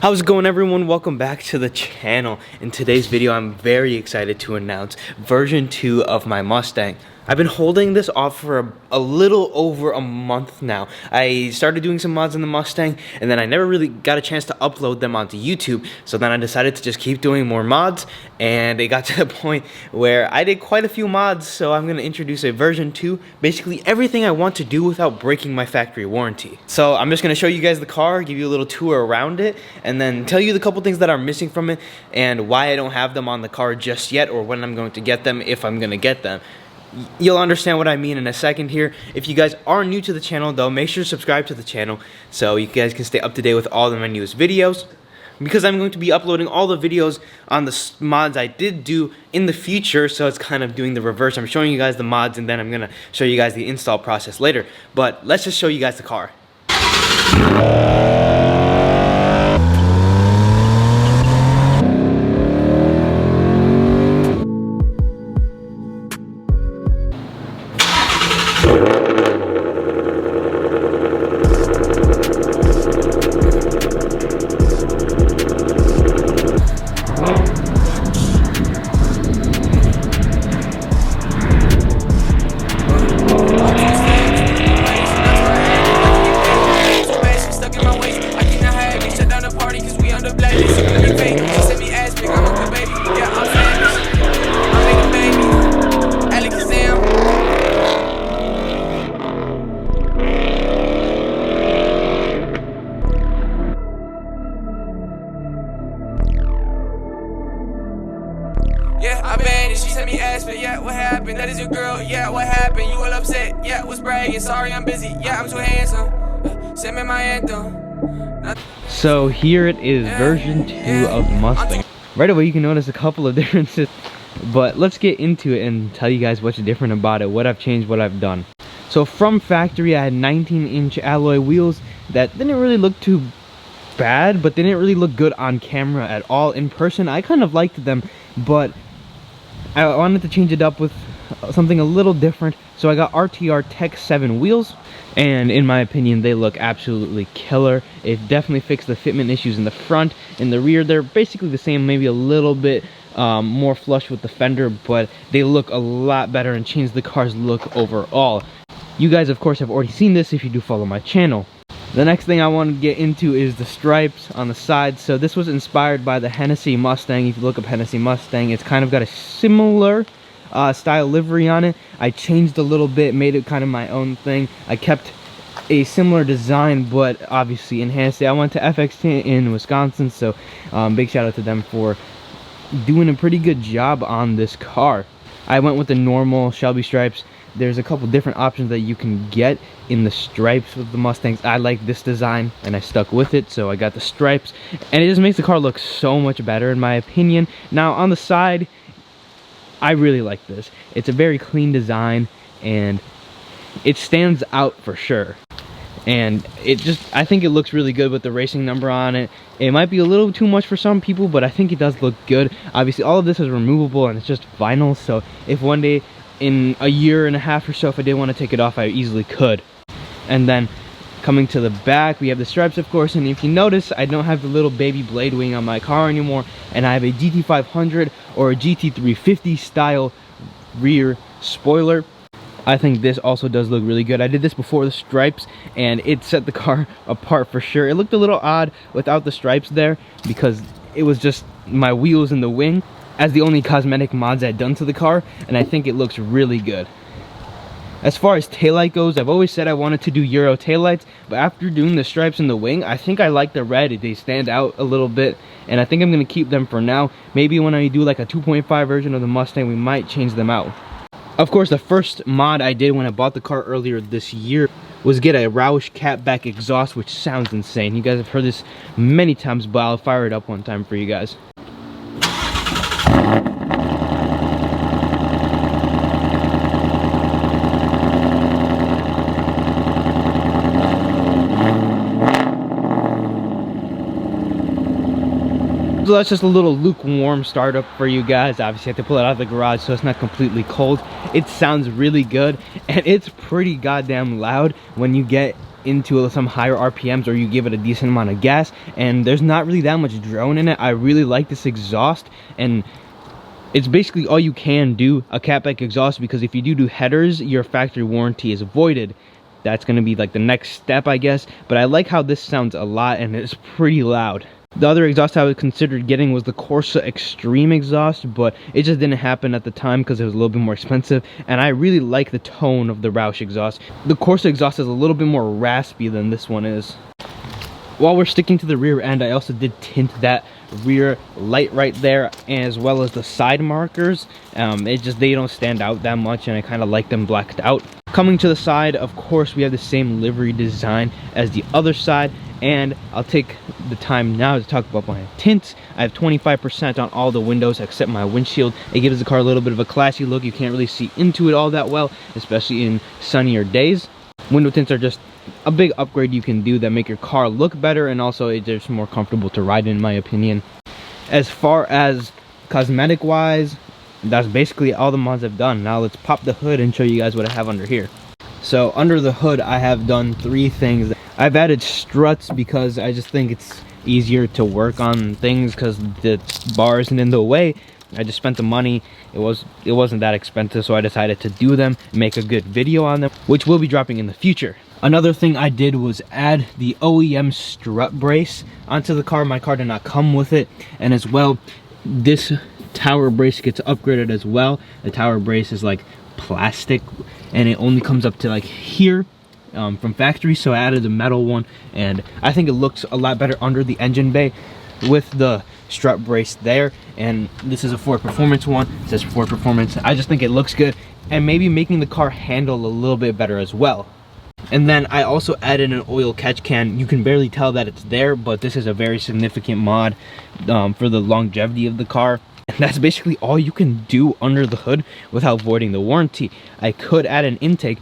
How's it going, everyone? Welcome back to the channel. In today's video, I'm very excited to announce version 2 of my Mustang. I've been holding this off for a little over a month now. I started doing some mods in the Mustang, and then I never really got a chance to upload them onto YouTube. So then I decided to just keep doing more mods, and it got to the point where I did quite a few mods. So I'm going to introduce a version 2, basically everything I want to do without breaking my factory warranty. So I'm just going to show you guys the car, give you a little tour around it, and then tell you the couple things that are missing from it and why I don't have them on the car just yet, or when I'm going to get them, if I'm going to get them. You'll understand what I mean in a second here. If you guys are new to the channel though, make sure to subscribe to the channel so you guys can stay up to date with all of my newest videos, because I'm going to be uploading all the videos on the mods I did do in the future. So it's kind of doing the reverse. I'm showing you guys the mods, and then I'm gonna show you guys the install process later. But let's just show you guys the car. Yeah, I banned it. She sent me ass, but yeah, what happened? That is your girl, yeah, what happened? You all upset, yeah, was bragging. Sorry, I'm busy, yeah, I'm too handsome. Send me my anthem. So here it is, version 2 of Mustang. Right away you can notice a couple of differences, but let's get into it and tell you guys what's different about it, what I've changed, what I've done. So from factory, I had 19-inch alloy wheels that didn't really look too bad, but they didn't really look good on camera at all. In person, I kind of liked them, but I wanted to change it up with something a little different, so I got Rtr Tech 7 wheels, and in my opinion they look absolutely killer. It definitely fixed the fitment issues in the front. In the rear, they're basically the same, maybe a little bit more flush with the fender, but they look a lot better and changed the car's look overall. You guys of course have already seen this if you do follow my channel. The next thing I want to get into is the stripes on the side. So this was inspired by the Hennessy Mustang. If you look up Hennessy Mustang, it's kind of got a similar style livery on it. I changed a little bit, made it kind of my own thing. I kept a similar design, but obviously enhanced it. I went to FX in Wisconsin, so big shout out to them for doing a pretty good job on this car. I went with the normal Shelby stripes. There's a couple different options that you can get in the stripes with the Mustangs. I like this design and I stuck with it, so I got the stripes, and it just makes the car look so much better in my opinion. Now on the side, I really like this. It's a very clean design and it stands out for sure. And I think it looks really good with the racing number on it. It might be a little too much for some people, but I think it does look good. Obviously all of this is removable and it's just vinyl, so if one day in a year and a half or so, if I did want to take it off, I easily could. And then coming to the back, we have the stripes of course, and if you notice, I don't have the little baby blade wing on my car anymore, and I have a GT500 or a GT350 style rear spoiler. I think this also does look really good. I did this before the stripes and it set the car apart for sure. It looked a little odd without the stripes there because it was just my wheels in the wing as the only cosmetic mods I'd done to the car, and I think it looks really good. As far as taillight goes, I've always said I wanted to do Euro taillights, but after doing the stripes in the wing, I think I like the red. They stand out a little bit, and I think I'm going to keep them for now. Maybe when I do like a 2.5 version of the Mustang, we might change them out. Of course, the first mod I did when I bought the car earlier this year was get a Roush catback exhaust, which sounds insane. You guys have heard this many times, but I'll fire it up one time for you guys. So that's just a little lukewarm startup for you guys. Obviously I have to pull it out of the garage so it's not completely cold. It sounds really good and it's pretty goddamn loud when you get into some higher RPMs or you give it a decent amount of gas, and there's not really that much drone in it. I really like this exhaust, and it's basically all you can do, a catback exhaust, because if you do headers, your factory warranty is voided. That's going to be like the next step, I guess. But I like how this sounds a lot, and it's pretty loud. The other exhaust I was considered getting was the Corsa Extreme exhaust, but it just didn't happen at the time because it was a little bit more expensive, and I really like the tone of the Roush exhaust. The Corsa exhaust is a little bit more raspy than this one is. While we're sticking to the rear end, I also did tint that rear light right there, as well as the side markers. They don't stand out that much, and I kind of like them blacked out. Coming to the side, of course, we have the same livery design as the other side, and I'll take the time now to talk about my tints. I have 25% on all the windows except my windshield. It gives the car a little bit of a classy look. You can't really see into it all that well, especially in sunnier days. Window tints are just a big upgrade you can do that make your car look better, and also it's just more comfortable to ride in my opinion. As far as cosmetic wise, that's basically all the mods I've done. Now let's pop the hood and show you guys what I have under here. So under the hood, I have done 3 things. I've added struts because I just think it's easier to work on things because the bar isn't in the way. I just spent the money. It wasn't that expensive, so I decided to do them, make a good video on them, which will be dropping in the future. Another thing I did was add the Oem Strut Brace onto the car. My car did not come with it, and as well, this tower brace gets upgraded as well. The tower brace is like plastic, and it only comes up to like here from factory, so I added a metal one, and I think it looks a lot better under the engine bay with the strut brace there. And this is a Ford Performance one. It says Ford Performance. I just think it looks good, and maybe making the car handle a little bit better as well. And then I also added an oil catch can. You can barely tell that it's there, but this is a very significant mod for the longevity of the car. And that's basically all you can do under the hood without voiding the warranty. I could add an intake.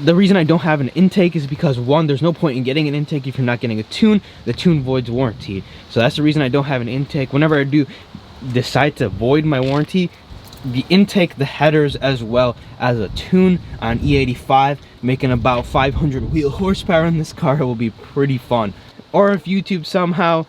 The reason I don't have an intake is because, one, there's no point in getting an intake if you're not getting a tune. The tune voids warranty. So that's the reason I don't have an intake. Whenever I do decide to void my warranty, the intake, the headers, as well as a tune on E85, making about 500 wheel horsepower in this car, will be pretty fun. Or if YouTube somehow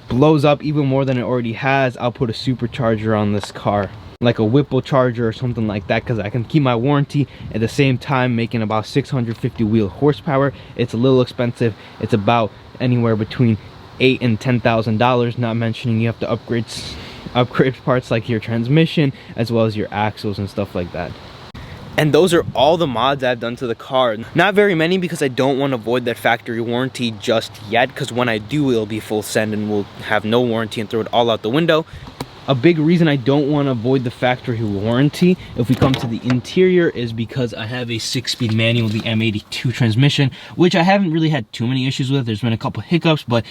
blows up even more than it already has, I'll put a supercharger on this car, like a Whipple charger or something like that, because I can keep my warranty at the same time, making about 650 wheel horsepower. It's a little expensive. It's about anywhere between $8,000 and $10,000, not mentioning you have to upgrade parts like your transmission as well as your axles and stuff like that. And those are all the mods I've done to the car. Not very many, because I don't want to void that factory warranty just yet, because when I do, it'll be full send and we'll have no warranty and throw it all out the window. A big reason I don't want to void the factory warranty if we come to the interior is because I have a 6-speed manual, the M82 transmission, which I haven't really had too many issues with. There's been a couple hiccups, but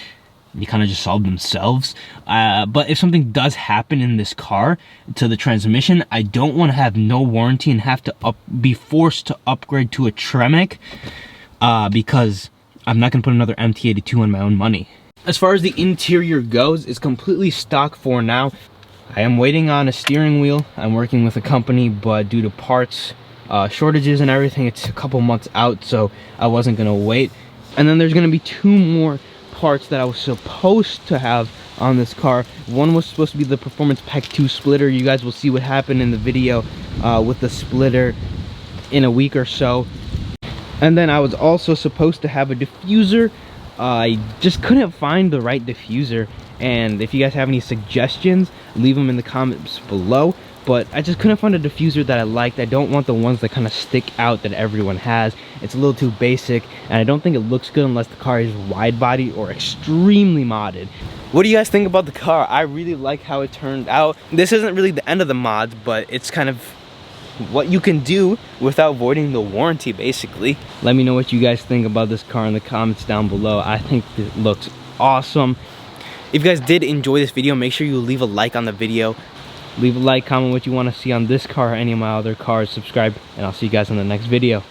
they kind of just solve themselves. But if something does happen in this car to the transmission, I don't want to have no warranty and have to be forced to upgrade to a Tremec, because I'm not going to put another MT82 on my own money. As far as the interior goes, it's completely stock for now. I am waiting on a steering wheel. I'm working with a company, but due to parts shortages and everything, it's a couple months out, so I wasn't going to wait. And then there's going to be 2 more parts that I was supposed to have on this car. One was supposed to be the Performance Pack 2 splitter. You guys will see what happened in the video with the splitter in a week or so. And then I was also supposed to have a diffuser. I just couldn't find the right diffuser, and if you guys have any suggestions, leave them in the comments below. But I just couldn't find a diffuser that I liked. I don't want the ones that kind of stick out that everyone has. It's a little too basic, and I don't think it looks good unless the car is wide body or extremely modded. What do you guys think about the car? I really like how it turned out. This isn't really the end of the mods, but it's kind of what you can do without voiding the warranty, basically. Let me know what you guys think about this car in the comments down below. I think it looks awesome. If you guys did enjoy this video, make sure you leave a like on the video. Leave a like, comment what you want to see on this car or any of my other cars, subscribe, and I'll see you guys in the next video.